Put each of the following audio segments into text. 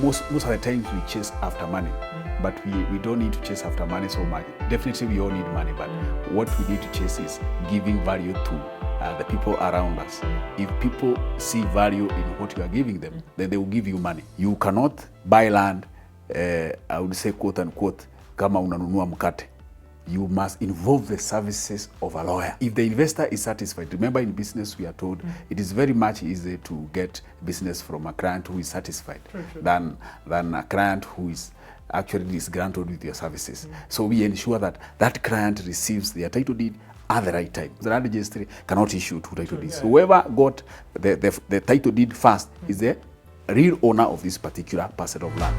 most of the times we chase after money, but we don't need to chase after money so much. Definitely we all need money, but what we need to chase is giving value to the people around us. If people see value in what you are giving them, then they will give you money. You cannot buy land, I would say quote unquote, kama unanunua mkate. You must involve the services of a lawyer. If the investor is satisfied, remember in business we are told it is very much easier to get business from a client who is satisfied than a client who is actually disgruntled with your services. So we ensure that that client receives their title deed at the right time. The land registry cannot issue two title deeds. So whoever got the title deed first is the real owner of this particular parcel of land.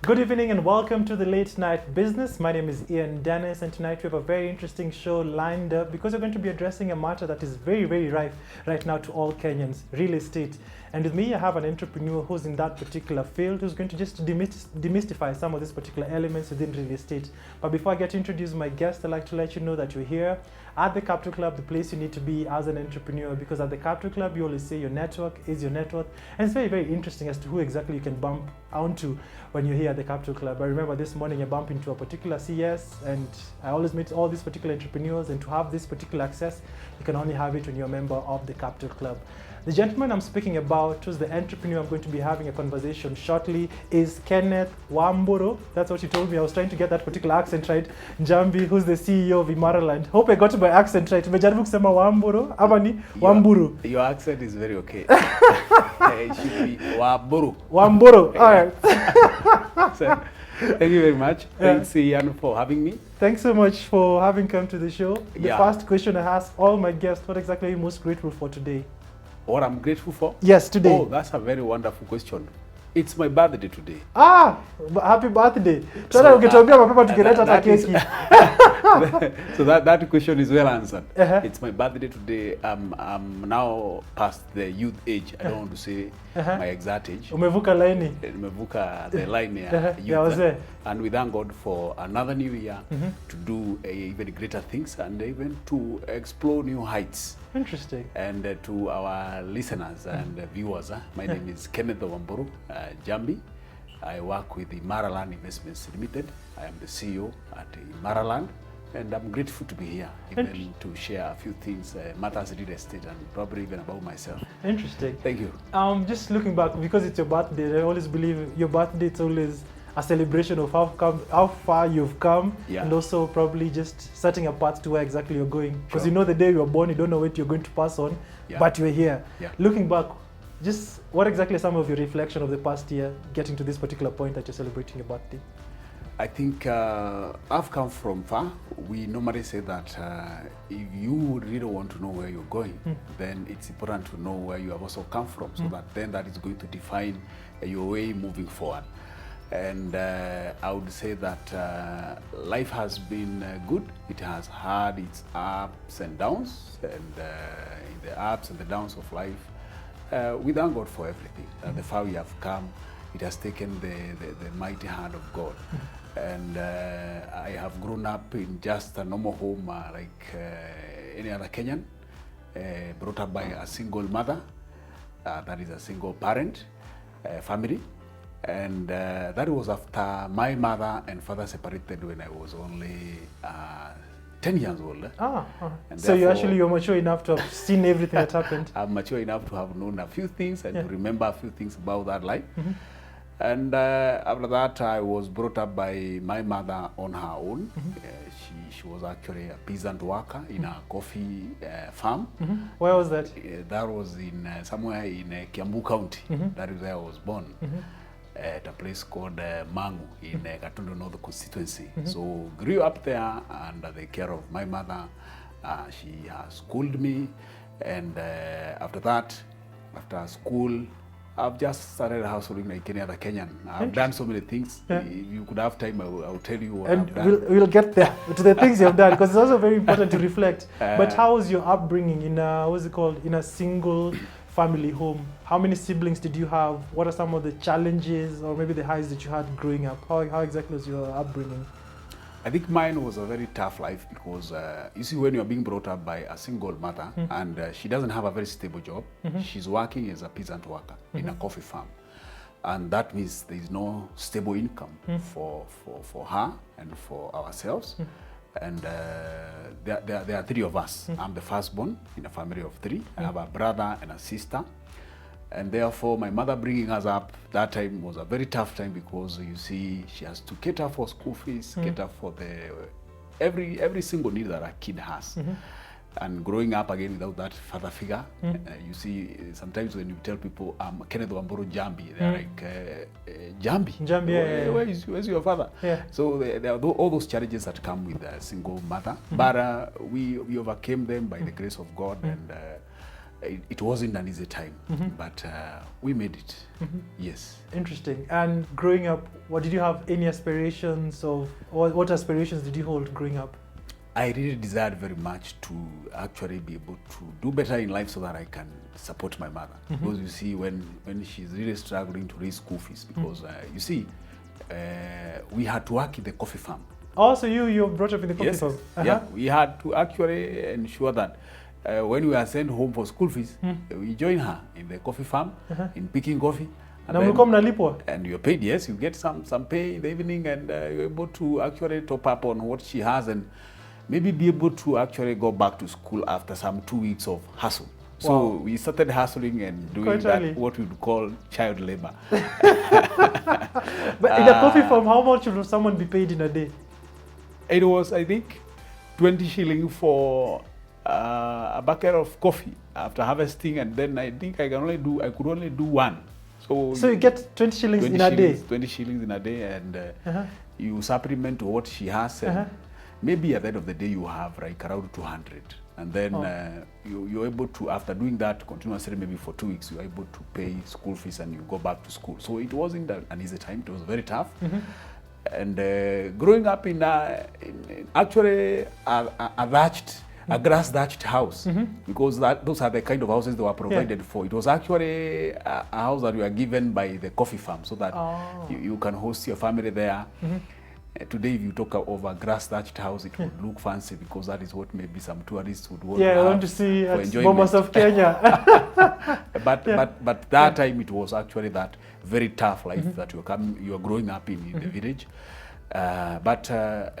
Good evening and welcome to the Late Night Business. My name is Ian Dennis, and tonight we have a very interesting show lined up because we're going to be addressing a matter that is very, very rife right now to all Kenyans, real estate. And with me, I have an entrepreneur who's in that particular field who's going to just demystify some of these particular elements within real estate. But before I get to introduce my guest, I'd like to let you know that you're here at the Capital Club, the place you need to be as an entrepreneur, because at the Capital Club, you always say your network is your net worth. And it's very, very interesting as to who exactly you can bump onto when you're here at the Capital Club. I remember this morning I bumped into a particular CS, and I always meet all these particular entrepreneurs, and to have this particular access, you can only have it when you're a member of the Capital Club. The gentleman I'm speaking about, who's the entrepreneur I'm going to be having a conversation shortly, is Kenneth Wamburu. That's what he told me. I was trying to get that particular accent right. Njambi, who's the CEO of Imaraland. Hope I got my accent right. Umejaribu kusema Wamburu, ama ni Wamburu? Your accent is very okay. It should be Wamburu. Wamburu, all right. So, thank you very much. Thanks, Ian, for having me. Thanks so much for having come to the show. The first question I ask all my guests, what exactly are you most grateful for today? What I'm grateful for? Yes, today. Oh, that's a very wonderful question. It's my birthday today. Happy birthday. So that question is well answered. It's my birthday today. I'm now past the youth age. I don't want to say my exact age. Umevuka laini. Umevuka the line youth. And we thank God for another new year to do even greater things and even to explore new heights. Interesting. And to our listeners and viewers, my name is Kenneth Wamburu Jambi. I work with Imaraland Investments Limited. I am the CEO at Imaraland, and I'm grateful to be here, even to share a few things, matters real estate, and probably even about myself. Interesting. Thank you. Just looking back, because it's your birthday, I always believe your birthday it's always a celebration of how far you've come, and also probably just setting a path to where exactly you're going. Because you know the day you were born, you don't know what you're going to pass on, but you're here. Looking back, just what exactly are some of your reflection of the past year, getting to this particular point that you're celebrating your birthday? I think I've come from far. We normally say that if you really want to know where you're going, then it's important to know where you have also come from, so that then that is going to define your way moving forward. And I would say that life has been good. It has had its ups and downs, and in the ups and the downs of life, we thank God for everything. The far we have come, it has taken the mighty hand of God. And I have grown up in just a normal home like any other Kenyan, brought up by a single mother, that is a single parent family. And that was after my mother and father separated when I was only 10 years old. So you're mature enough to have seen everything that happened. I'm mature enough to have known a few things and to remember a few things about that life. And after that, I was brought up by my mother on her own. She was actually a peasant worker in a coffee farm. Where was that? That was in somewhere in Kiambu County. That is where I was born. At a place called Mangu in Gatundu North constituency. So grew up there under the care of my mother. She has schooled me, and after that, after school, I've just started householding like any other Kenyan. I've done so many things. If you could have time, I'll tell you what I've done. We'll get there to the things you've done, because it's also very important to reflect. But how was your upbringing in in a single family home? How many siblings did you have? What are some of the challenges or maybe the highs that you had growing up? How exactly was your upbringing? I think mine was a very tough life because you see, when you're being brought up by a single mother and she doesn't have a very stable job, she's working as a peasant worker in a coffee farm. And that means there is no stable income for her and for ourselves. And there are three of us. I'm the firstborn in a family of three. I have a brother and a sister. And therefore, my mother bringing us up that time was a very tough time because you see, she has to cater for school fees, cater for every single need that a kid has. And growing up again without that father figure, you see, sometimes when you tell people, Kenneth Wamburu Jambi, they're like, Jambi? Jambi, where's your father? Yeah. So there are all those challenges that come with a single mother. But we overcame them by the grace of God, and it wasn't an easy time, but we made it. Yes. Interesting. And growing up, what did you have any aspirations of, or what aspirations did you hold growing up? I really desired very much to actually be able to do better in life so that I can support my mother. Because you see, when she's really struggling to raise school fees, because you see, we had to work in the coffee farm. Oh, so you were brought up in the coffee farm? Yeah, we had to actually ensure that when we are sent home for school fees, we join her in the coffee farm, in picking coffee. And you're paid, yes, you get some pay in the evening, and you're able to actually top up on what she has and maybe be able to actually go back to school after some 2 weeks of hustle. So we started hustling and doing that, what we would call child labor. But in a coffee farm, how much would someone be paid in a day? It was, I think, 20 shillings for a bucket of coffee after harvesting, and then I think I could only do one. So you get 20 shillings in a day? 20 shillings in a day, and you supplement to what she has. And maybe at the end of the day, you have like around 200. And then you're able to, after doing that continuously, maybe for 2 weeks, you're able to pay school fees and you go back to school. So it wasn't an easy time. It was very tough. And growing up in actually a grass thatched house, because those are the kind of houses they were provided for. It was actually a house that we were given by the coffee farm, so that you can host your family there. Today, if you talk of a grass thatched house, it would look fancy, because that is what maybe some tourists would want to have. I want to see Mombasa of Kenya. but that time it was actually that very tough life that you are growing up in the village. But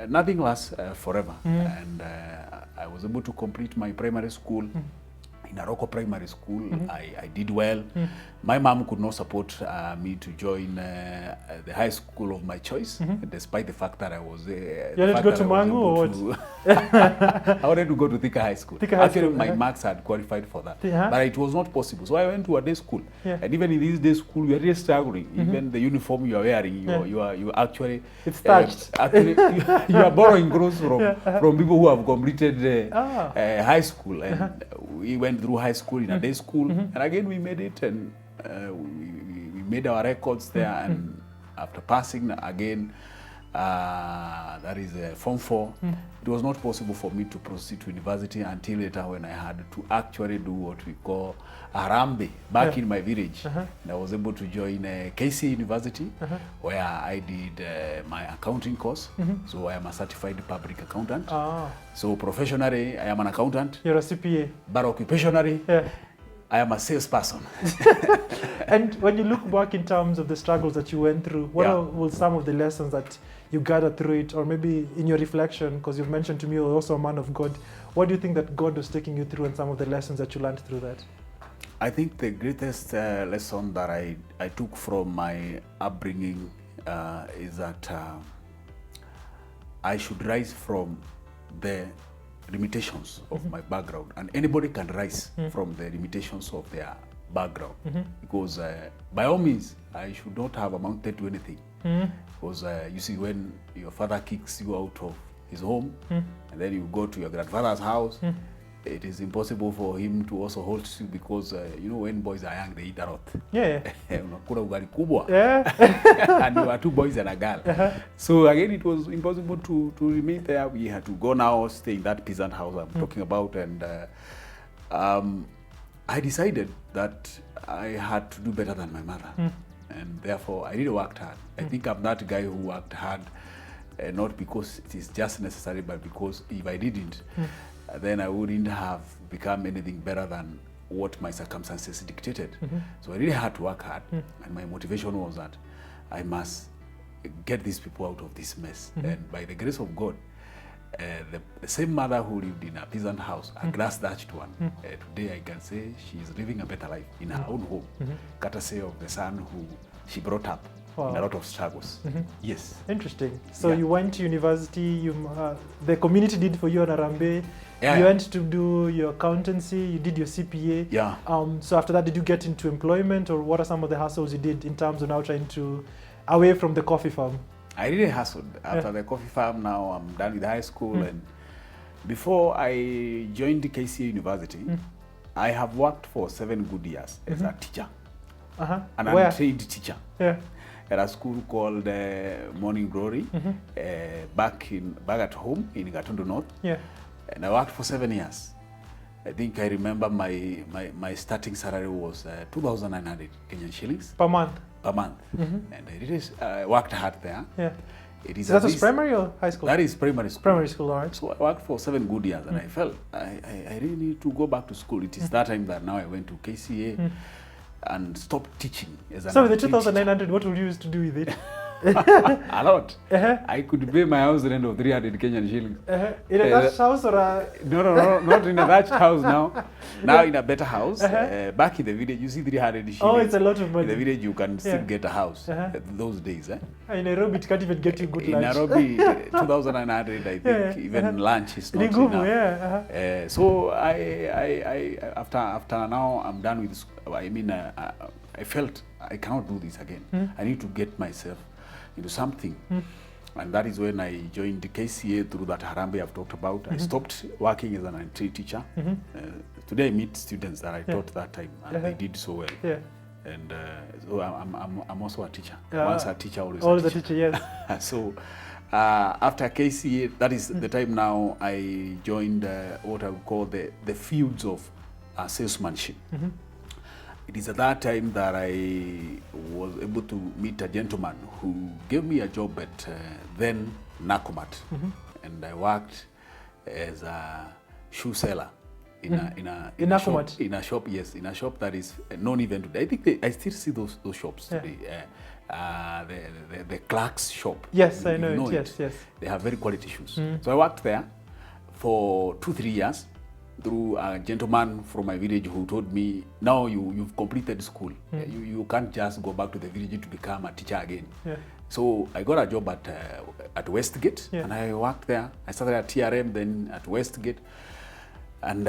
nothing lasts forever. And I was able to complete my primary school in a local primary school. I did well. My mom could not support me to join the high school of my choice, despite the fact that I was there. You wanted to go to Mangu or what? I wanted to go to Thika High School. Actually, my marks had qualified for that. But it was not possible. So I went to a day school. And even in this day school, we are really struggling. Even the uniform you are wearing, you actually... It's starched. Actually, you are borrowing clothes from people who have completed high school. And we went through high school in a day school. And again, we made it, and we made our records there. And after passing again, that is Form 4, it was not possible for me to proceed to university until later, when I had to actually do what we call Harambe back in my village. And I was able to join KC University, where I did my accounting course. So I am a certified public accountant. So professionally, I am an accountant. You're a CPA. But occupationally, I am a salesperson. And when you look back in terms of the struggles that you went through, what were some of the lessons that you gathered through it, or maybe in your reflection, because you've mentioned to me you're also a man of God, what do you think that God was taking you through, and some of the lessons that you learned through that? I think the greatest lesson that I took from my upbringing is that I should rise from the limitations of my background, and anybody can rise from the limitations of their background, because by all means I should not have amounted to anything, because you see, when your father kicks you out of his home and then you go to your grandfather's house, it is impossible for him to also hold you, because you know, when boys are young, they eat a lot. Unakula ugali kubwa. And you are two boys and a girl. So again, it was impossible to remain there. We had to go now, stay in that peasant house I'm talking about. And I decided that I had to do better than my mother. And therefore, I really worked hard. I think I'm that guy who worked hard not because it is just necessary, but because if I didn't, then I wouldn't have become anything better than what my circumstances dictated. So I really had to work hard, and my motivation was that I must get these people out of this mess. And by the grace of God, the same mother who lived in a peasant house, a glass-thatched one, today I can say she is living a better life in her own home, courtesy of the son who she brought up. Wow. In a lot of struggles. Yes. Interesting. So you went to university, the community did for you on Arambe. You went to do your accountancy, you did your CPA. Yeah. So after that, did you get into employment, or what are some of the hustles you did in terms of now trying to, away from the coffee farm? I really hustled. After the coffee farm, now I'm done with high school. And before I joined the KCA University, I have worked for 7 good years as a teacher. An untrained teacher. At a school called Morning Glory, back at home in Gatundu North. And I worked for 7 years. I think I remember my starting salary was 2,900 Kenyan shillings. Per month? Per month. And I really worked hard there. It is so that was primary or high school? That is primary school. Primary school, all right. So I worked for 7 good years, and I felt I really need to go back to school. It is that time that now I went to KCA and stopped teaching. So with the 2,900, what would you use to do with it? A lot. I could pay my house rent of 300 Kenyan shillings. In a thatched house or a... No, not in a thatched house now. Now in a better house. Back in the village, you see 300 shillings. Oh, it's a lot of money. In the village, you can still get a house those days. In Nairobi, it can't even get you good lunch. In Nairobi, 2,900, I think, even lunch is not enough. So after now, I'm done with school. I mean, I felt I cannot do this again. I need to get myself into something. And that is when I joined the KCA through that Harambe I've talked about. I stopped working as an entry teacher. Today I meet students that I taught that time, and they did so well. And so I'm also a teacher. Once a teacher, always a teacher. Yes. So after KCA, that is the time now I joined what I would call the fields of salesmanship. It is at that time that I was able to meet a gentleman who gave me a job at then Nakumat, and I worked as a shoe seller in a shop. Yes, in a shop that is known even today. I think I still see those shops today. The Clark's shop. Yes, I know it. Yes. They have very quality shoes. So I worked there for 2-3 years. Through a gentleman from my village who told me, now you've completed school. You can't just go back to the village to become a teacher again. So I got a job at Westgate, and I worked there. I started at TRM, then at Westgate. And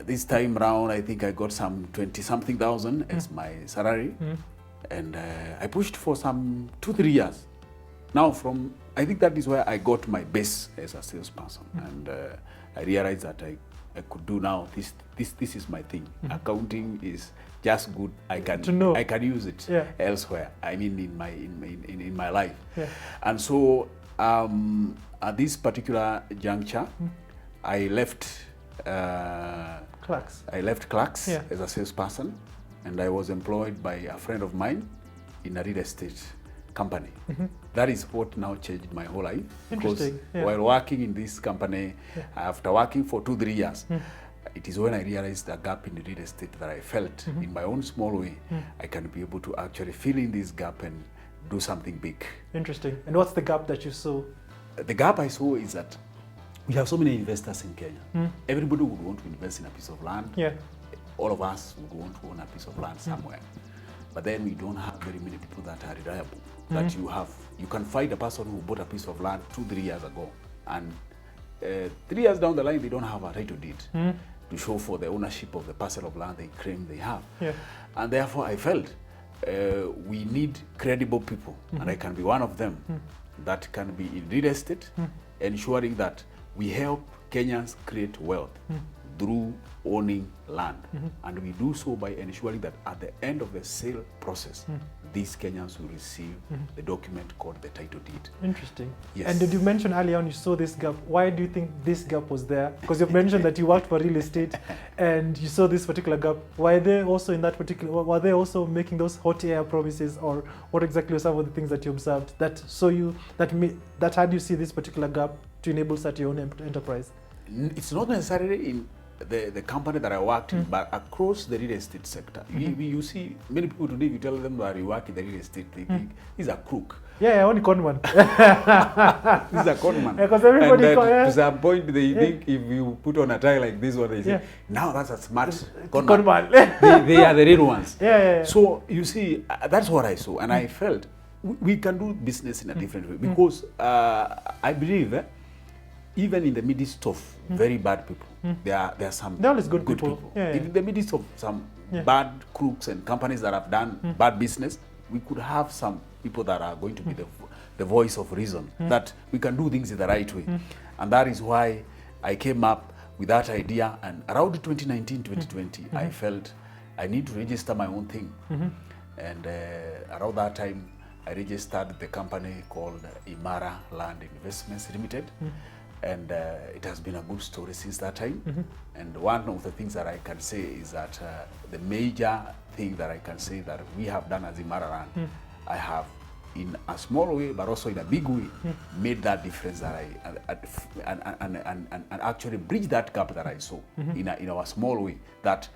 this time round, I think I got some 20-something thousand as my salary. And I pushed for some 2-3 years. Now I think that is where I got my base as a salesperson. And I realized that I could do now. This is my thing. Accounting is just good. I can use it elsewhere. I mean, in my life. And so at this particular juncture, I left Clark's. As a salesperson, and I was employed by a friend of mine in a real estate company. That is what now changed my whole life. Interesting. Because while working in this company, after working for 2-3 years, it is when I realized the gap in real estate that I felt in my own small way. I can be able to actually fill in this gap and do something big. Interesting. And what's the gap that you saw? The gap I saw is that we have so many investors in Kenya. Everybody would want to invest in a piece of land. All of us would want to own a piece of land somewhere. But then we don't have very many people that are reliable. That you can find a person who bought a piece of land 2-3 years ago, and 3 years down the line they don't have a title deed to show for the ownership of the parcel of land they claim they have. And therefore I felt we need credible people, and I can be one of them that can be in real estate, ensuring that we help Kenyans create wealth through owning land. And we do so by ensuring that at the end of the sale process, these Kenyans will receive the document called the title deed. Interesting. Yes. And did you mention earlier on you saw this gap? Why do you think this gap was there? Because you've mentioned that you worked for real estate and you saw this particular gap. Were they also in that particular, were they also making those hot air promises, or what exactly were some of the things that you observed that saw you, that had you see this particular gap to enable such your own enterprise? It's not necessarily in the company that I worked in, but across the real estate sector. You see many people today, you tell them that you work in the real estate, they think he's a crook. Yeah, I only con one. He's a con man. Because everybody to some point they think if you put on a tie like this one, they say, now that's a smart con man. They are the real ones. So you see, that's what I saw, and I felt we can do business in a different way, because I believe even in the midst of very bad people, there are some good people. In the midst of some bad crooks and companies that have done bad business, we could have some people that are going to be the voice of reason, that we can do things in the right way. And that is why I came up with that idea. And around 2019, 2020, I felt I need to register my own thing. And around that time, I registered the company called Imara Land Investments Limited. And it has been a good story since that time. And one of the things that I can say is that the major thing that I can say that we have done as Imara Land, I have, in a small way, but also in a big way, made that difference that and actually bridge that gap that I saw in our small way, that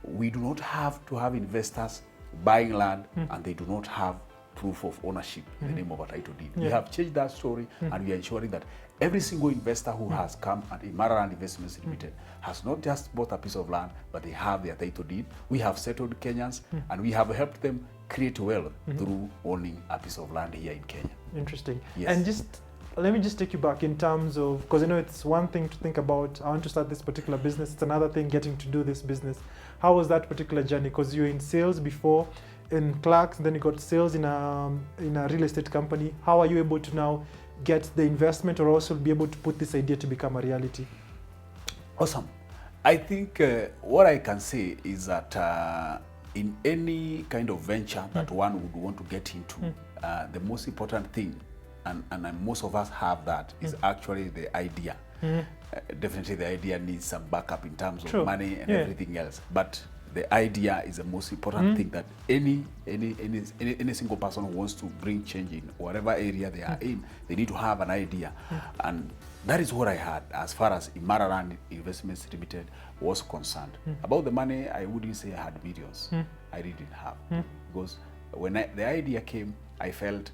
we do not have to have investors buying land and they do not have proof of ownership in the name of a title deed. We have changed that story, and we are ensuring that every single investor who has come at Imara Land Investments Limited has not just bought a piece of land, but they have their title deed. We have settled Kenyans, and we have helped them create wealth through owning a piece of land here in Kenya. Interesting. Yes. And let me just take you back in terms of, because I know it's one thing to think about, I want to start this particular business. It's another thing getting to do this business. How was that particular journey? Because you were in sales before, in Clarks, and then you got sales in a real estate company. How are you able to now get the investment, or also be able to put this idea to become a reality? Awesome. I think what I can say is that in any kind of venture that one would want to get into, the most important thing, and most of us have that, is actually the idea. Definitely the idea needs some backup in terms of money and everything else, but the idea is the most important thing that any single person who wants to bring change in whatever area they are in, they need to have an idea. And that is what I had as far as Imara Land Investments Limited was concerned. About the money, I wouldn't say I had millions. I really didn't have. Because when the idea came, I felt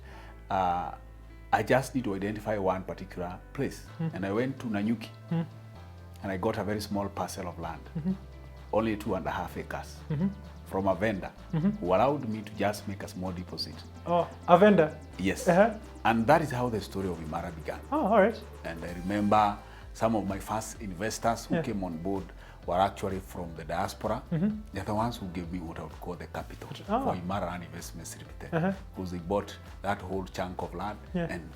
I just need to identify one particular place. And I went to Nanyuki, and I got a very small parcel of land. Only 2.5 acres, from a vendor who allowed me to just make a small deposit. Oh, a vendor? Yes. And that is how the story of Imara began. Oh, all right. And I remember some of my first investors who came on board were actually from the diaspora. They're the ones who gave me what I would call the capital for Imara Land Investments Limited. Because they bought that whole chunk of land, and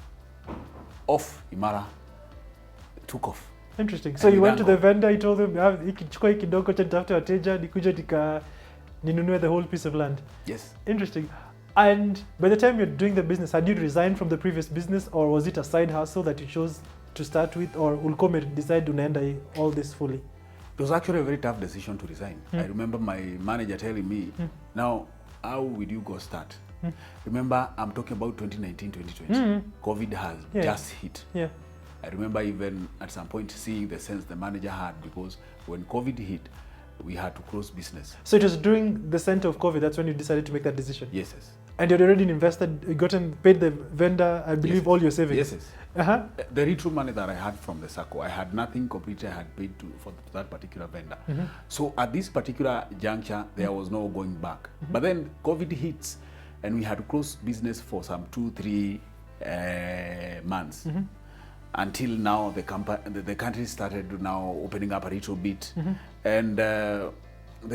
off Imara took off. Interesting. So you went to the vendor, you told them, ikichukua kidogo cha nitafute wateja, nikuje ninunue the whole piece of land. Yes. Interesting. And by the time you're doing the business, had you resigned from the previous business, or was it a side hustle that you chose to start with, or ulkome decide unaenda all this fully? It was actually a very tough decision to resign. I remember my manager telling me, now, how will you go start? Remember, I'm talking about 2019, 2020. COVID has just hit. I remember even at some point seeing the sense the manager had, because when COVID hit, we had to close business. So it was during the center of COVID, that's when you decided to make that decision? Yes. And you'd already invested, you paid the vendor, I believe, all your savings? Yes. The retro money that I had from the SACCO, I had nothing completely I had paid for that particular vendor. So at this particular juncture, there was no going back. But then COVID hits, and we had to close business for some 2-3 months. Until now, the country started now opening up a little bit, and the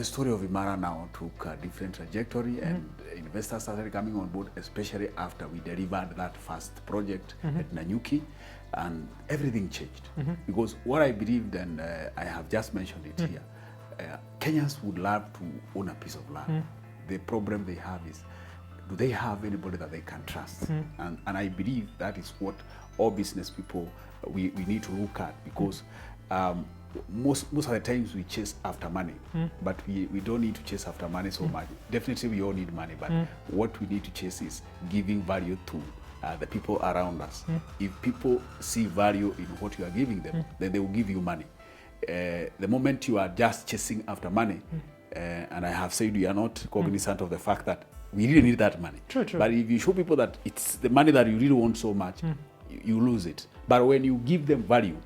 story of Imara now took a different trajectory, and investors started coming on board, especially after we delivered that first project at Nanyuki, and everything changed. Because what I believed, and I have just mentioned it here, Kenyans would love to own a piece of land. The problem they have is do they have anybody that they can trust? And I believe that is what all business people, we need to look at, because most of the times we chase after money, but we don't need to chase after money so much. Definitely we all need money, but what we need to chase is giving value to the people around us. If people see value in what you are giving them, then they will give you money. The moment you are just chasing after money, and I have said we are not cognizant of the fact that we really need that money. True. But if you show people that it's the money that you really want so much, you lose it. But when you give them value,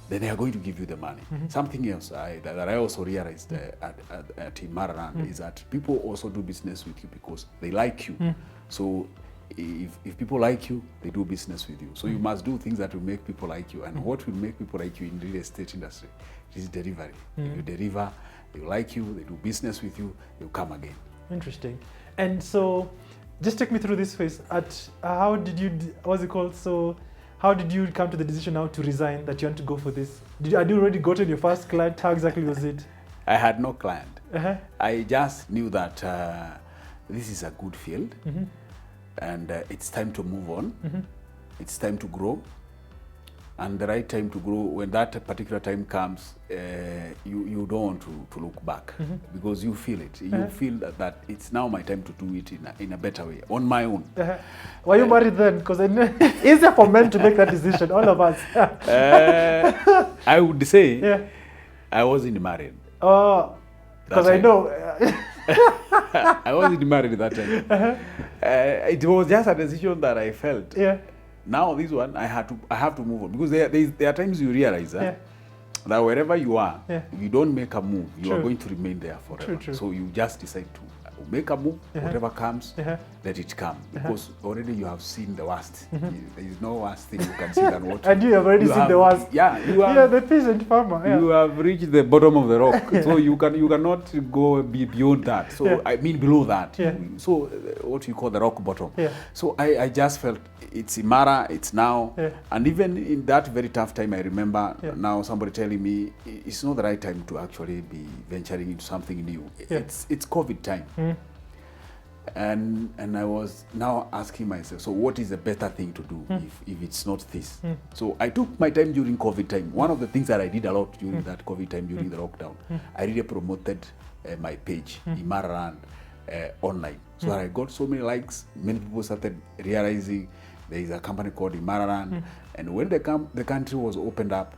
then they are going to give you the money. Something else that I also realized at Imaraland is that people also do business with you because they like you. So if people like you, they do business with you. So you must do things that will make people like you. And what will make people like you in the real estate industry is delivery. If you deliver, they like you, they do business with you, they'll come again. Interesting. And so just take me through this phase. How did you, what's it called? So how did you come to the decision now to resign, that you want to go for this? Had you already gotten your first client? How exactly was it? I had no client. I just knew that this is a good field, and it's time to move on. It's time to grow. And the right time to grow, when that particular time comes, you don't want to look back, because you feel it. You feel that it's now my time to do it in a better way, on my own. Were you married then? Because it's easier for men to make that decision, all of us. I would say I wasn't married. Oh, because I know. I wasn't married that time. It was just a decision that I felt. Now this one, I have to move on, because there are times you realize that wherever you are, if you don't make a move, you are going to remain there forever. True. So you just decide to make a move, whatever comes, let it come, because already you have seen the worst. There is no worst thing you can see than what. And you have already seen the worst. Yeah, you are the peasant farmer. You have reached the bottom of the rock, so you cannot go beyond that. So I mean below that. So what you call the rock bottom. So I just felt it's Imara, it's now, and even in that very tough time, I remember now somebody telling me it's not the right time to actually be venturing into something new. It's COVID time. And I was now asking myself, so what is a better thing to do if it's not this? So I took my time during COVID time. One of the things that I did a lot during that COVID time, during the lockdown, I really promoted my page, Imaraland, online. So that I got so many likes. Many people started realizing there is a company called Imaraland. And when the country was opened up,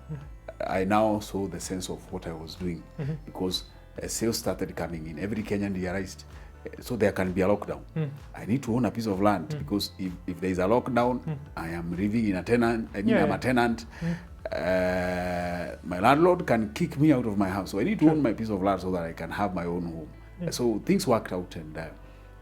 I now saw the sense of what I was doing, because sales started coming in. Every Kenyan realized, so there can be a lockdown. I need to own a piece of land, because if there is a lockdown, I am living in a tenant. I'm a tenant. My landlord can kick me out of my house. So I need to own my piece of land so that I can have my own home. So things worked out, and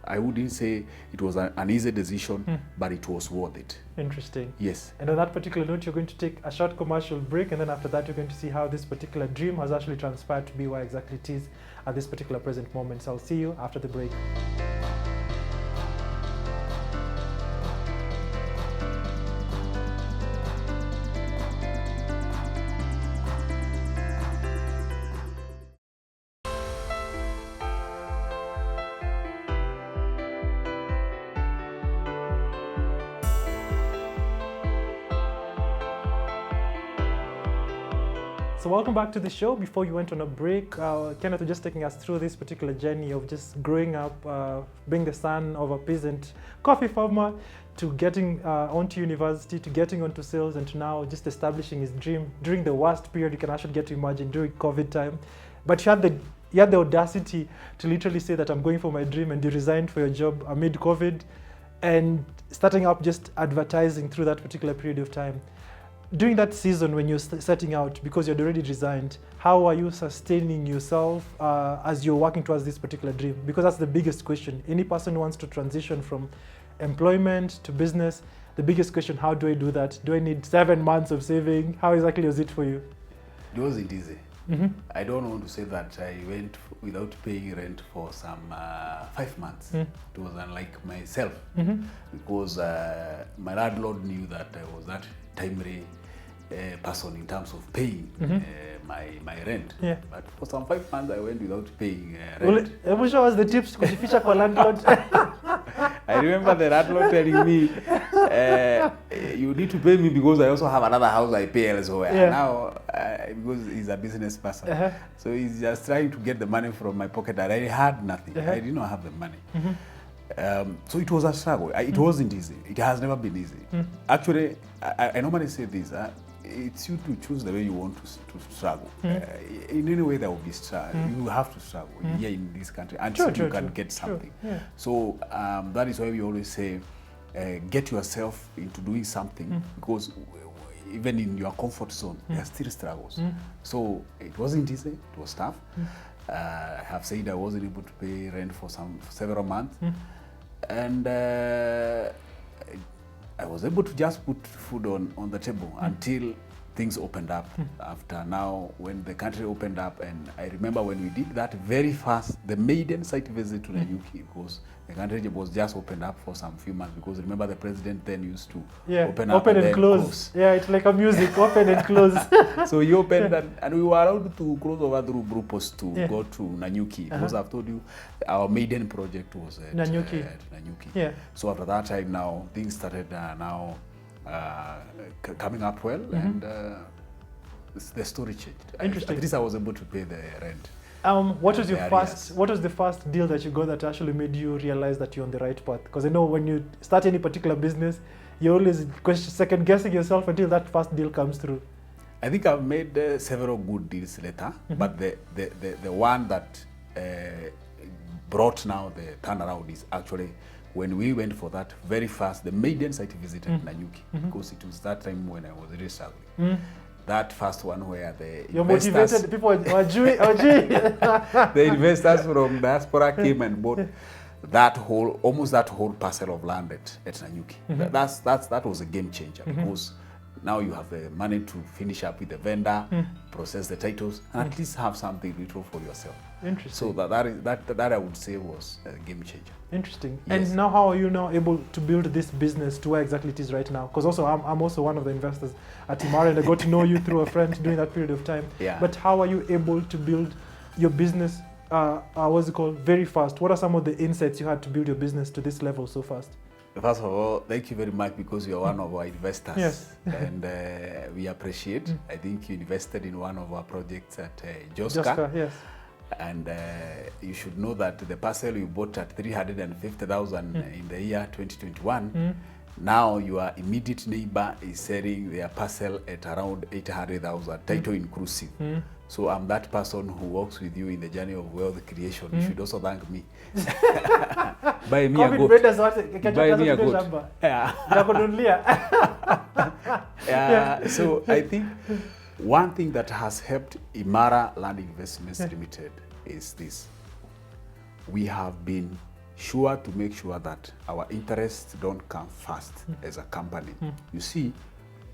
I wouldn't say it was an easy decision, but it was worth it. Interesting. Yes. And on that particular note, you're going to take a short commercial break, and then after that, you're going to see how this particular dream has actually transpired to be what exactly it is at this particular present moment. So I'll see you after the break. So welcome back to the show. Before you went on a break, Kenneth was just taking us through this particular journey of just growing up, being the son of a peasant coffee farmer, to getting onto university, to getting onto sales, and to now just establishing his dream during the worst period you can actually get to imagine, during COVID time. But you had the audacity to literally say that I'm going for my dream, and you resigned for your job amid COVID, and starting up just advertising through that particular period of time. During that season when you're setting out, because you'd already resigned, how are you sustaining yourself as you're working towards this particular dream? Because that's the biggest question. Any person who wants to transition from employment to business, the biggest question, how do I do that? Do I need 7 months of saving? How exactly was it for you? It wasn't easy. I don't want to say that I went without paying rent for some 5 months. It was unlike myself, because my landlord knew that I was that timely person in terms of paying my rent. But for some 5 months I went without paying rent. Well, show us the tips kujificha kwa landlord. I remember the landlord telling me, you need to pay me because I also have another house I pay elsewhere. Yeah. Now, because he's a business person, so he's just trying to get the money from my pocket, and I had nothing. I did not have the money. So it was a struggle. It wasn't easy. It has never been easy. Actually, I normally say this. It's you to choose the way you want to struggle. In any way, there will be struggle. You have to struggle here in this country until you can get something. So that is why we always say, get yourself into doing something, because even in your comfort zone, there are still struggles. So it wasn't easy. It was tough. I have said I wasn't able to pay rent for several months, and I was able to just put food on the table until things opened up. After now, when the country opened up, and I remember when we did that very fast, the maiden site visit to Nanyuki, because the country was just opened up for some few months, because remember the president then used to open up and close. Yeah, it's like a music, open and close. So he opened and we were allowed to cross over through Brupos to go to Nanyuki, because I've told you our maiden project was at Nanyuki. So after that time now, things started coming up well, and the story changed. Interesting. At least I was able to pay the rent. What was the first deal that you got that actually made you realize that you're on the right path? Because I know when you start any particular business, you're always second guessing yourself until that first deal comes through. I think I've made several good deals later, but the one that brought now the turnaround is actually when we went for that very fast, the maiden site visit at Nanyuki, because it was that time when I was really struggling. That first one where the motivated people were the investors from diaspora came and bought almost that whole parcel of land at Nanyuki. That was a game changer, because now you have the money to finish up with the vendor, process the titles, and at least have something little for yourself. Interesting. So that I would say was a game changer. Interesting. Yes. And now how are you now able to build this business to where exactly it is right now? Because also I'm also one of the investors at Imara, and I got to know you through a friend during that period of time. But how are you able to build your business, very fast? What are some of the insights you had to build your business to this level so fast? First of all, thank you very much, because you're one of our investors. Yes. And we appreciate. I think you invested in one of our projects at Joska. Joska, yes. And you should know that the parcel you bought at 350,000 in the year 2021, now your immediate neighbor is selling their parcel at around 800,000, title inclusive. So I'm that person who works with you in the journey of wealth creation. You should also thank me. Buy me a goat. Buy me a goat. So I think one thing that has helped Imara Land Investments Limited is this. We have been sure to make sure that our interests don't come first as a company. You see,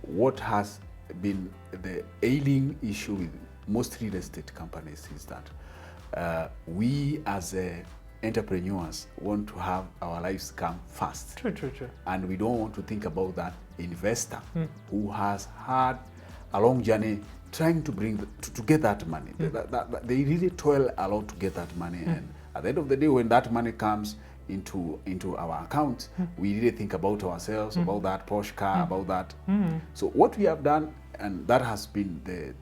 what has been the ailing issue with most real estate companies is that we as entrepreneurs want to have our lives come first. True. And we don't want to think about that investor who has had a long journey trying to to get that money. They really toil a lot to get that money, and at the end of the day, when that money comes into our account, we really think about ourselves, about that Porsche car, about that. So what we have done, and that has been the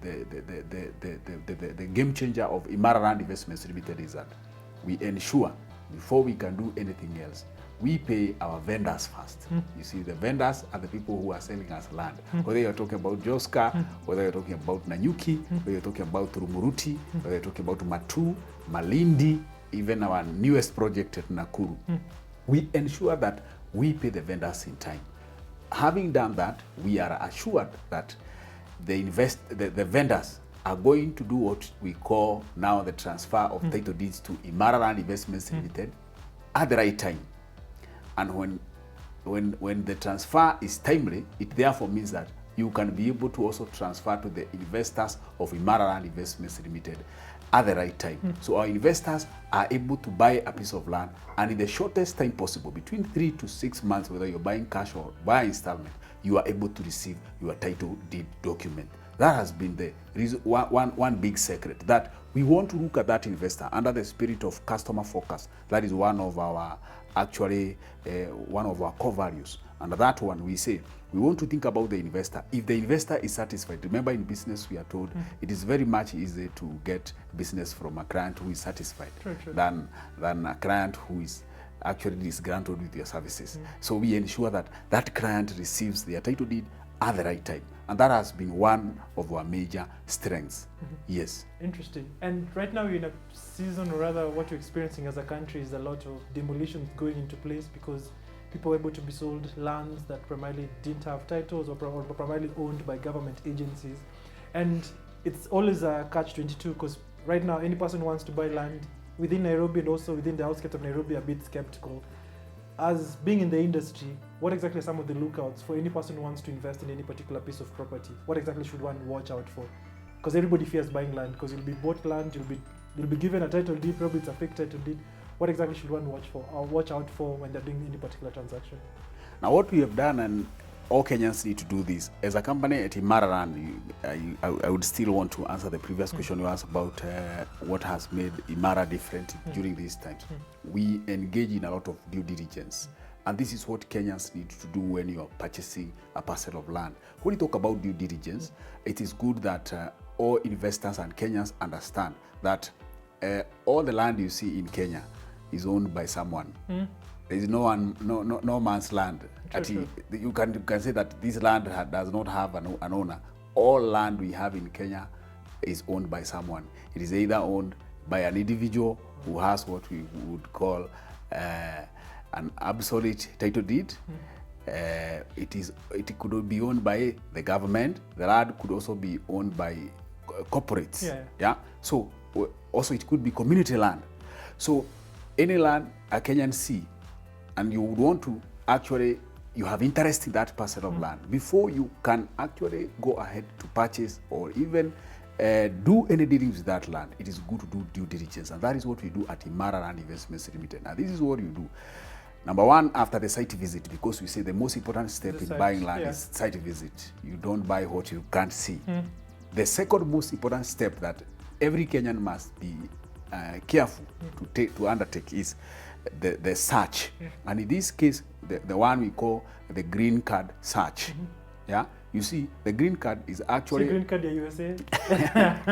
game changer of Imara Land Investments Limited, is that we ensure before we can do anything else, we pay our vendors first. You see, the vendors are the people who are selling us land. Whether you're talking about Joska, whether you're talking about Nanyuki, whether you're talking about Rumuruti, whether you're talking about Matu, Malindi, even our newest project at Nakuru, we ensure that we pay the vendors in time. Having done that, we are assured that the vendors are going to do what we call now the transfer of title deeds to Imara Land Investments Limited at the right time. And when the transfer is timely, it therefore means that you can be able to also transfer to the investors of Imara Land Investments Limited at the right time. So our investors are able to buy a piece of land, and in the shortest time possible, between 3 to 6 months, whether you're buying cash or by installment, you are able to receive your title deed document. That has been the reason, one big secret, that we want to look at that investor under the spirit of customer focus. That is one of our actually one of our core values. And that one, we say, we want to think about the investor. If the investor is satisfied, remember in business we are told it is very much easier to get business from a client who is satisfied than a client who is actually disgruntled with your services. So we ensure that that client receives their title deed at the right time. And that has been one of our major strengths. Yes. Interesting. And right now you're in a season, or rather what you're experiencing as a country is a lot of demolitions going into place because people were able to be sold lands that primarily didn't have titles or primarily owned by government agencies. And it's always a catch-22 because right now any person who wants to buy land within Nairobi and also within the outskirts of Nairobi are a bit skeptical. As being in the industry, what exactly are some of the lookouts for any person who wants to invest in any particular piece of property? What exactly should one watch out for? Because everybody fears buying land because you'll be bought land, you'll be given a title deed, probably it's a fake title deed. What exactly should one watch for or watch out for when they're doing any particular transaction? Now what we have done, and all Kenyans need to do this, as a company at Imara Land, I would still want to answer the previous question you asked about what has made Imara different during these times. We engage in a lot of due diligence. And this is what Kenyans need to do when you are purchasing a parcel of land. When you talk about due diligence, it is good that all investors and Kenyans understand that all the land you see in Kenya is owned by someone. There is no man's land. You can say that this land does not have an owner. All land we have in Kenya is owned by someone. It is either owned by an individual who has what we would call an absolute title deed. It could be owned by the government. The land could also be owned by corporates. Yeah. So also it could be community land. So any land a Kenyan see, and you would want to actually, you have interest in that parcel of land, before you can actually go ahead to purchase or even do any dealings with that land, it is good to do due diligence. And that is what we do at Imara Land Investments Limited. Now this is what you do. Number one, after the site visit, because we say the most important step in buying land is site visit. You don't buy what you can't see. The second most important step that every Kenyan must be careful to undertake is the search. And in this case, the one we call the green card search. Yeah, you see, the green card is actually... green card, USA?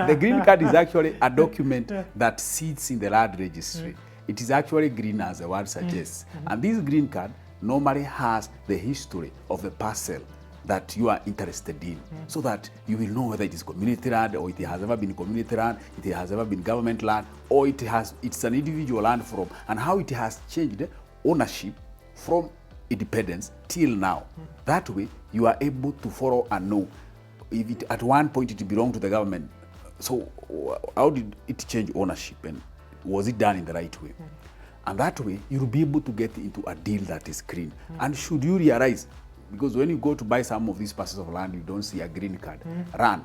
The green card is actually a document that sits in the land registry. It is actually green, as the word suggests. And this green card normally has the history of the parcel that you are interested in, so that you will know whether it is community land, or it has ever been community land, it has ever been government land, or it's an individual land from, and how it has changed ownership from independence till now. That way, you are able to follow and know if it, at one point it belonged to the government. So how did it change ownership, and was it done in the right way? And that way, you'll be able to get into a deal that is clean. And should you realize, because when you go to buy some of these parcels of land, you don't see a green card, run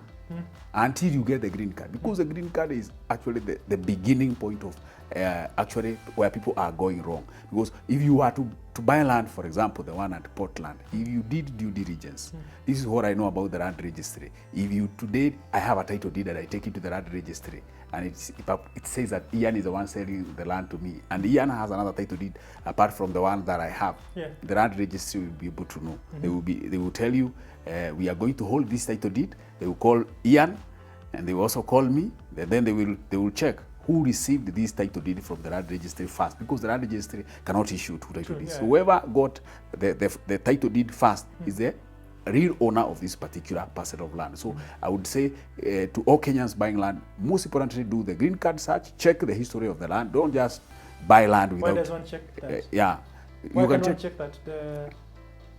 until you get the green card, because the green card is actually the beginning point of actually where people are going wrong. Because if you are to buy land, for example, the one at Portland, if you did due diligence, this is what I know about the land registry. If you today, I have a title deed and I take it to the land registry, and it says that Ian is the one selling the land to me, and Ian has another title deed apart from the one that I have. The land registry will be able to know. They will tell you, we are going to hold this title deed. They will call Ian, and they will also call me. Then they will check who received this title deed from the land registry first, because the land registry cannot issue two title deeds. So whoever got the title deed first is the real owner of this particular parcel of land. So I would say to all Kenyans buying land, most importantly, do the green card search, check the history of the land. Don't just buy land without... Why does one check that? Why you can check that? The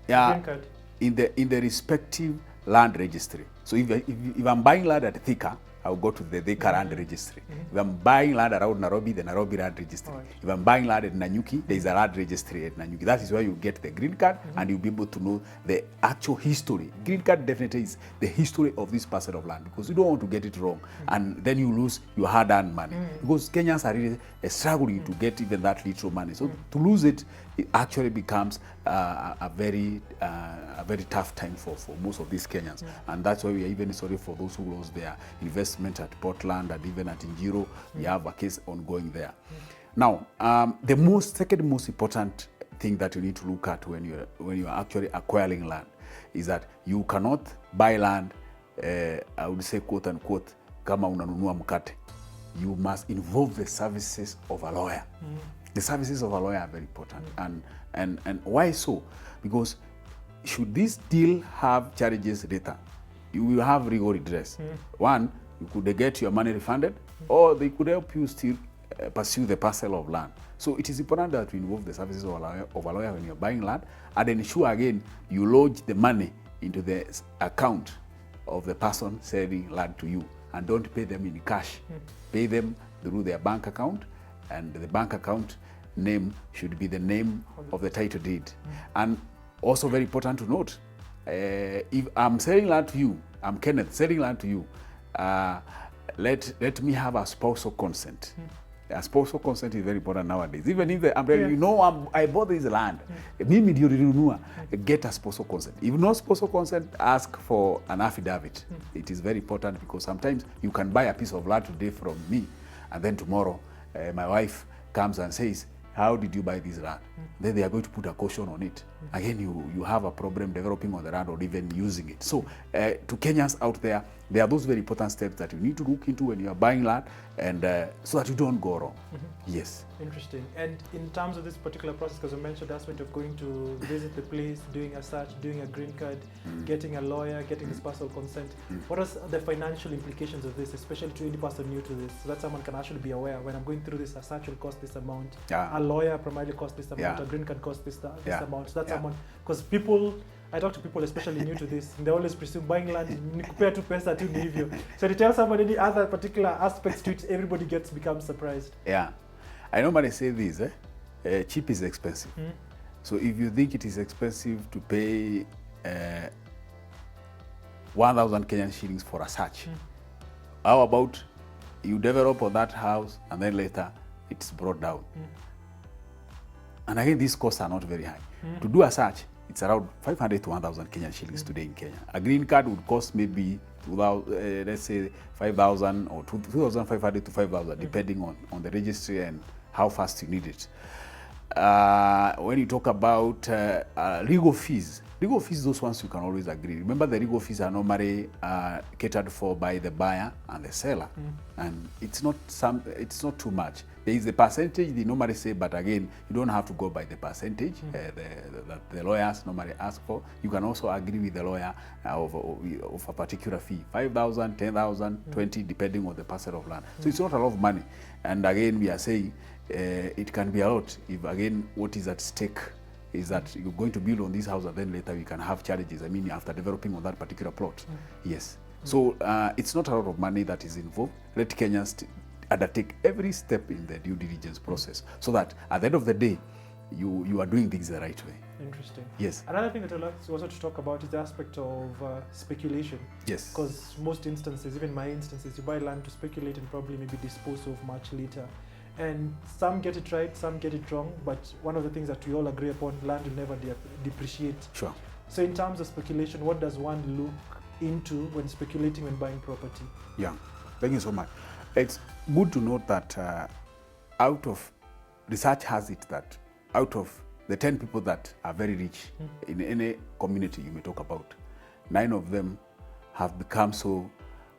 green card? In the respective land registry. So if I'm buying land at Thika, I'll go to the Thika land registry. If I'm buying land around Nairobi, the Nairobi land registry. If I'm buying land at Nanyuki, there is a land registry at Nanyuki. That is where you get the green card, and you'll be able to know the actual history. Green card definitely is the history of this parcel of land, because you don't want to get it wrong, and then you lose your hard-earned money. Because Kenyans are really struggling to get even that little money. So to lose it, it actually becomes a very tough time for most of these Kenyans. And that's why we are even sorry for those who lost their investment at Portland and even at Njiro. We have a case ongoing there. Now, the second most important thing that you need to look at when you're actually acquiring land is that you cannot buy land, I would say quote unquote, kama unanunua mkate. You must involve the services of a lawyer. The services of a lawyer are very important. And why so? Because should this deal have charges later, you will have legal redress. One, you could get your money refunded, or they could help you still pursue the parcel of land. So it is important that you involve the services of a lawyer when you're buying land, and ensure again you lodge the money into the account of the person selling land to you, and don't pay them in cash. Pay them through their bank account, and the bank account name should be the name of the title deed. And also very important to note, if I'm selling land to you, I'm Kenneth selling land to you, let me have a spousal consent. A spousal consent is very important nowadays. Even if I bought this land, mimi ndio nilinunua, get a spousal consent. If no spousal consent, ask for an affidavit. It is very important, because sometimes you can buy a piece of land today from me, and then tomorrow my wife comes and says, how did you buy this land? Then they are going to put a caution on it. Again, you have a problem developing on the land or even using it. So to Kenyans out there are those very important steps that you need to look into when you are buying land, and so that you don't go wrong. Yes. Interesting. And in terms of this particular process, because you mentioned the aspect of going to visit the place, doing a search, doing a green card, getting a lawyer, getting this personal consent, what are the financial implications of this, especially to any person new to this, so that someone can actually be aware, when I'm going through this, a search will cost this amount, a lawyer primarily cost this amount, a green card cost this amount. So that's someone, because I talk to people especially new to this, and they always presume buying land ni kupea tu pesa tu ni hivyo. So to tell someone any other particular aspects to it, everybody becomes surprised. Yeah, I normally say this, cheap is expensive. So if you think it is expensive to pay 1,000 Kenyan shillings for a search, how about you develop on that house and then later it's brought down? And again, these costs are not very high. To do a search, it's around 500 to 1,000 Kenyan shillings today in Kenya. A green card would cost maybe, let's say 5,000 or 2,500 to 5,000, depending on the registry and how fast you need it. When you talk about legal fees, those ones you can always agree. Remember, the legal fees are normally catered for by the buyer and the seller, and it's not too much. There is a percentage they normally say, but again, you don't have to go by the percentage that the lawyers normally ask for. You can also agree with the lawyer of a particular fee, 5,000, 10,000, 20, depending on the parcel of land. So it's not a lot of money. And again, we are saying it can be a lot if, again, what is at stake is that you're going to build on this house and then later we can have challenges. I mean, after developing on that particular plot. Yes. So it's not a lot of money that is involved. Let Kenyans undertake every step in the due diligence process, so that at the end of the day, you are doing things the right way. Interesting. Yes. Another thing that I'd like also to talk about is the aspect of speculation. Yes. Because most instances, even my instances, you buy land to speculate and probably maybe dispose of much later. And some get it right, some get it wrong, but one of the things that we all agree upon, land will never depreciate. Sure. So in terms of speculation, what does one look into when speculating when buying property? Yeah, thank you so much. It's good to note that research has it that out of the 10 people that are very rich in any community you may talk about, 9 of them have become so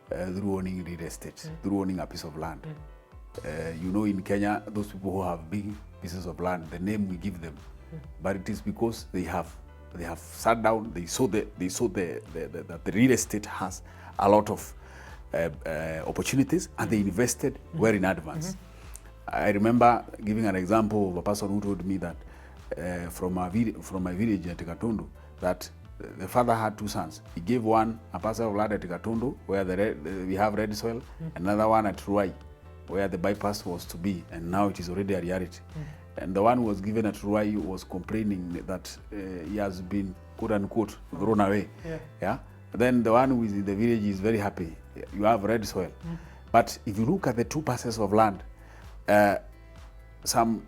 through owning real estate, through owning a piece of land. In Kenya, those people who have big pieces of land, the name we give them, but it is because they have sat down, they saw that the real estate has a lot of opportunities, and they invested well in advance. I remember giving an example of a person who told me that from my village at Katundu, that the father had 2 sons. He gave one a parcel of land at Katundu where we have red soil, another one at Ruai where the bypass was to be, and now it is already a reality. And the one who was given at Ruai was complaining that he has been, quote unquote, thrown away. Yeah. Then the one who is in the village is very happy. You have red soil. But if you look at the 2 parcels of land, some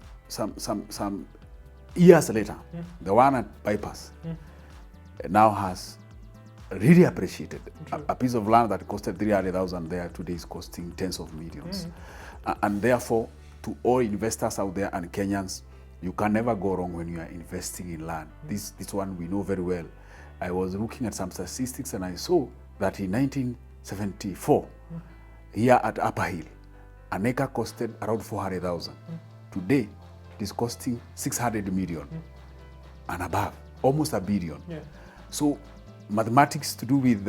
years later, the one at bypass now has really appreciated. A piece of land that costed 300,000 there today is costing tens of millions. And therefore, to all investors out there and Kenyans, you can never go wrong when you are investing in land. This one we know very well. I was looking at some statistics and I saw that in 1974, here at Upper Hill, an acre costed around 400,000. Today, it is costing 600 million and above, almost $1 billion. Yeah. So mathematics to do with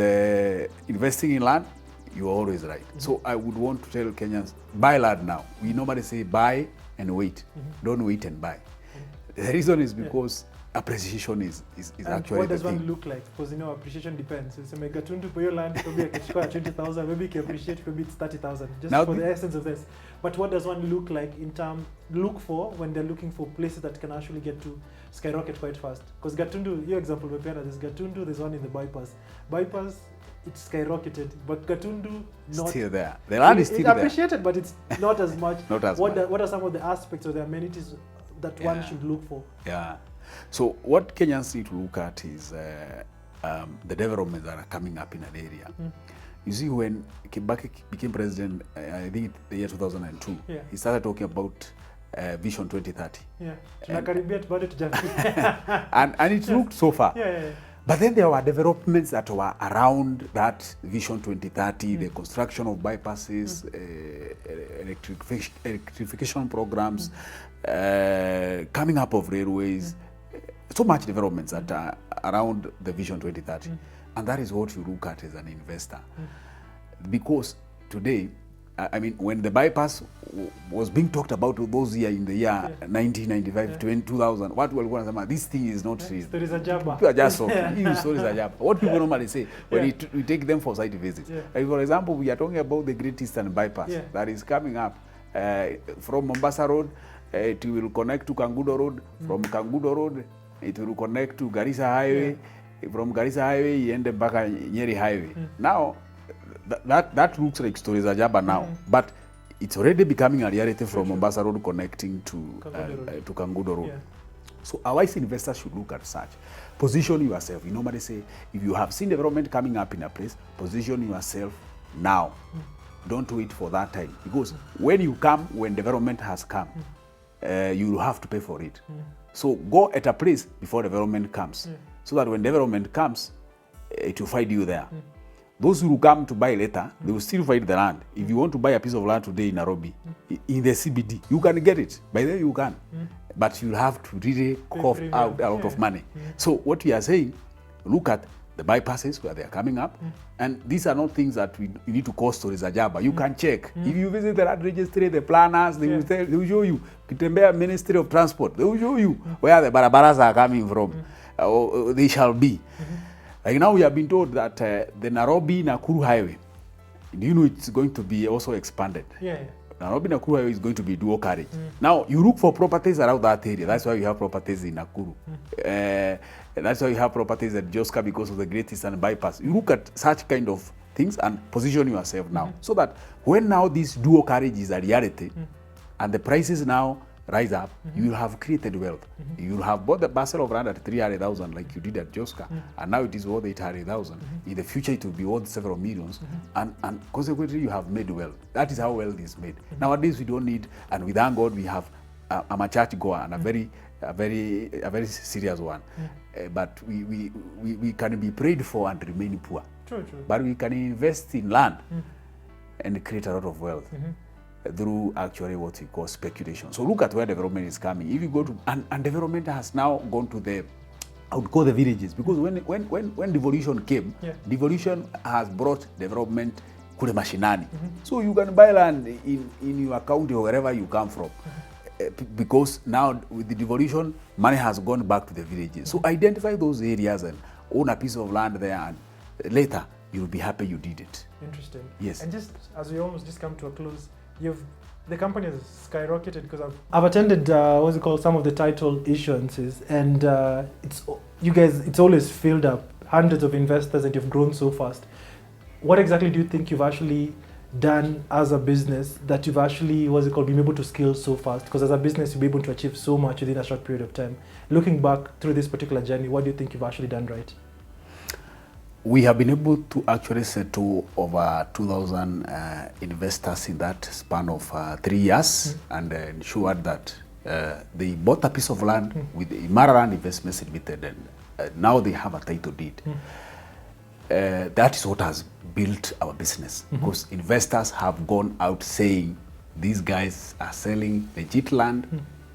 investing in land, you're always right. So I would want to tell Kenyans, buy land now. We normally say buy and wait. Don't wait and buy. The reason is because appreciation is actually what does the thing. one look like? Because appreciation depends. So make a tundu for your land, maybe I can 20,000, maybe you can appreciate, maybe it's 30,000, just now for the essence of this. But what does one look like look for when they're looking for places that can actually get to skyrocket quite fast? Because Gatundu, your example, there's Gatundu, there's one in the bypass. Bypass, it's skyrocketed, but Gatundu not still there. The land is still there. Appreciated, but it's not as much. Not as much. What are some of the aspects or the amenities that one should look for? Yeah. So what Kenyans need to look at is the developments that are coming up in an area. You see, when Kibaki became president, I think the year 2002, he started talking about Vision 2030. Yeah. And it looked so far. Yeah. But then there were developments that were around that Vision 2030, the construction of bypasses, electrification programs, coming up of railways, so much developments that are around the Vision 2030. And that is what you look at as an investor. Because today, I mean, when the bypass was being talked about those years in the year 1995, 2000, what we were going to say, this thing is not real. Stories are jabba. People are just talking. Stories are jabba. What people normally say when we take them for site visits. Like for example, we are talking about the Great Eastern Bypass that is coming up from Mombasa Road. It will connect to Kangudo Road. From Kangudo Road, it will connect to Garissa Highway. From Garissa Highway, you end up back at Nyeri Highway. Now, that looks like stories are jabba now, but it's already becoming a reality from Mombasa Road connecting to Kangudo Road. So our wise investors should look at such. Position yourself. You normally say, if you have seen development coming up in a place, position yourself now. Don't wait for that time. Because when you come, when development has come, you will have to pay for it. So go at a place before development comes. So that when development comes, it will find you there. Those who come to buy later, they will still find the land. If you want to buy a piece of land today in Nairobi, in the CBD, you can get it. By then you can. But you'll have to really cough out a lot of money. So what we are saying, look at the bypasses where they are coming up. And these are not things that we need to call stories ajaba. You can check. If you visit the land registry, the planners, they will show you. Kitembea Ministry of Transport, they will show you where the barabaras are coming from. Or they shall be. Like now we have been told that the Nairobi-Nakuru Highway, do you know it's going to be also expanded? Nairobi-Nakuru Highway is going to be dual carriage. Now you look for properties around that area. That's why you have properties in Nakuru. That's why you have properties at Joska because of the Great Eastern Bypass. You look at such kind of things and position yourself now. So that when now this dual carriage is a reality and the prices now rise up, you will have created wealth. You will have bought the parcel of land at 300,000 like you did at Joska, and now it is worth 800,000. In the future, it will be worth several millions, and consequently, you have made wealth. That is how wealth is made. Nowadays, we don't need, and with thank God, we have a church goer and a very serious one. But we can be prayed for and remain poor. True. But we can invest in land and create a lot of wealth. Through actually what we call speculation. So look at where development is coming. If you go to, and development has now gone to the, I would call the villages, because when devolution came, devolution has brought development kule mashinani. So you can buy land in your county or wherever you come from. Because now with the devolution, money has gone back to the villages. So identify those areas and own a piece of land there, and later you'll be happy you did it. Interesting. Yes. And just as we almost just come to a close, the company has skyrocketed because I've attended some of the title issuances, and it's always filled up, hundreds of investors, and you've grown so fast. What exactly do you think you've actually done as a business that you've actually been able to scale so fast? Because as a business, you'll be able to achieve so much within a short period of time. Looking back through this particular journey, what do you think you've actually done right? We have been able to actually settle over 2,000 investors in that span of 3 years and ensured that they bought a piece of land with Imaraland Investments Limited, and now they have a title deed. That is what has built our business, because investors have gone out saying these guys are selling legit land,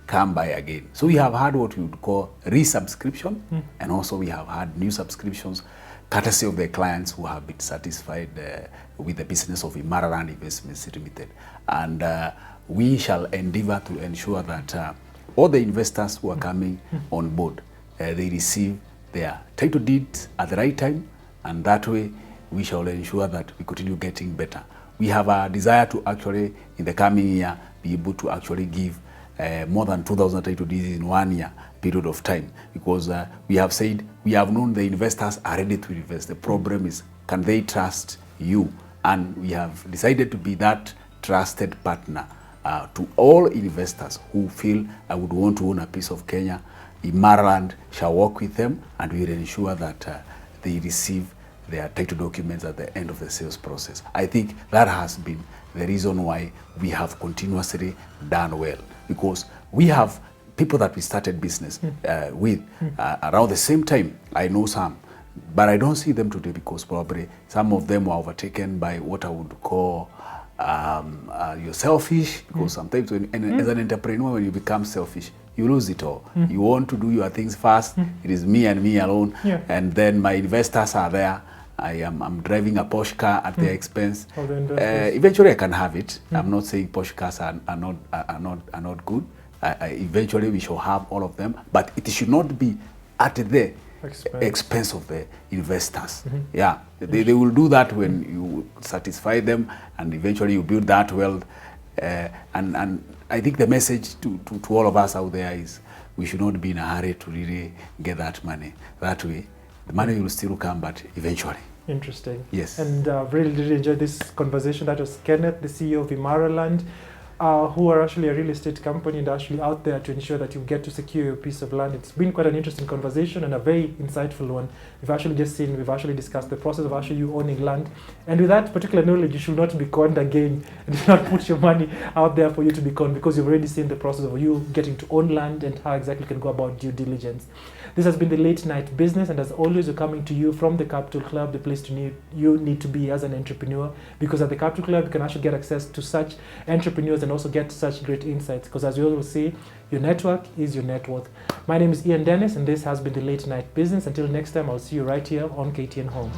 come buy again. So we have had what we would call resubscription, and also we have had new subscriptions courtesy of the clients who have been satisfied with the business of Imaraland Investments Limited. And we shall endeavor to ensure that all the investors who are coming on board, they receive their title deeds at the right time, and that way we shall ensure that we continue getting better. We have a desire to actually, in the coming year, be able to actually give more than 2,000 title deeds in 1 year period of time, because we have said, we have known the investors are ready to invest. The problem is, can they trust you? And we have decided to be that trusted partner to all investors who feel I would want to own a piece of Kenya. Imaraland shall work with them, and we will ensure that they receive their title documents at the end of the sales process. I think that has been the reason why we have continuously done well, because we have people that we started business with around the same time. I know some, but I don't see them today because probably some of them were overtaken by what I would call you're selfish, because sometimes when, as an entrepreneur, when you become selfish, you lose it all. You want to do your things fast. It is me and me alone, and then my investors are there. I'm driving a Porsche car at their expense. Eventually I can have it. I'm not saying Porsche cars are not good. Eventually we shall have all of them, but it should not be at the expense of the investors. Yeah, they will do that when you satisfy them, and eventually you build that wealth. And I think the message to all of us out there is, we should not be in a hurry to really get that money. That way, the money will still come, but eventually. Interesting. Yes. And really enjoyed this conversation. That was Kenneth, the CEO of Imaraland, who are actually a real estate company and actually out there to ensure that you get to secure your piece of land. It's been quite an interesting conversation and a very insightful one. We've actually discussed the process of actually you owning land. And with that particular knowledge, you should not be conned again and do not put your money out there for you to be conned, because you've already seen the process of you getting to own land and how exactly you can go about due diligence. This has been the Late Night Business, and as always, we're coming to you from the Capital Club, the place you need to be as an entrepreneur, because at the Capital Club, you can actually get access to such entrepreneurs and also get such great insights, because as we always say, your network is your net worth. My name is Ian Dennis, and this has been the Late Night Business. Until next time, I'll see you right here on KTN Home.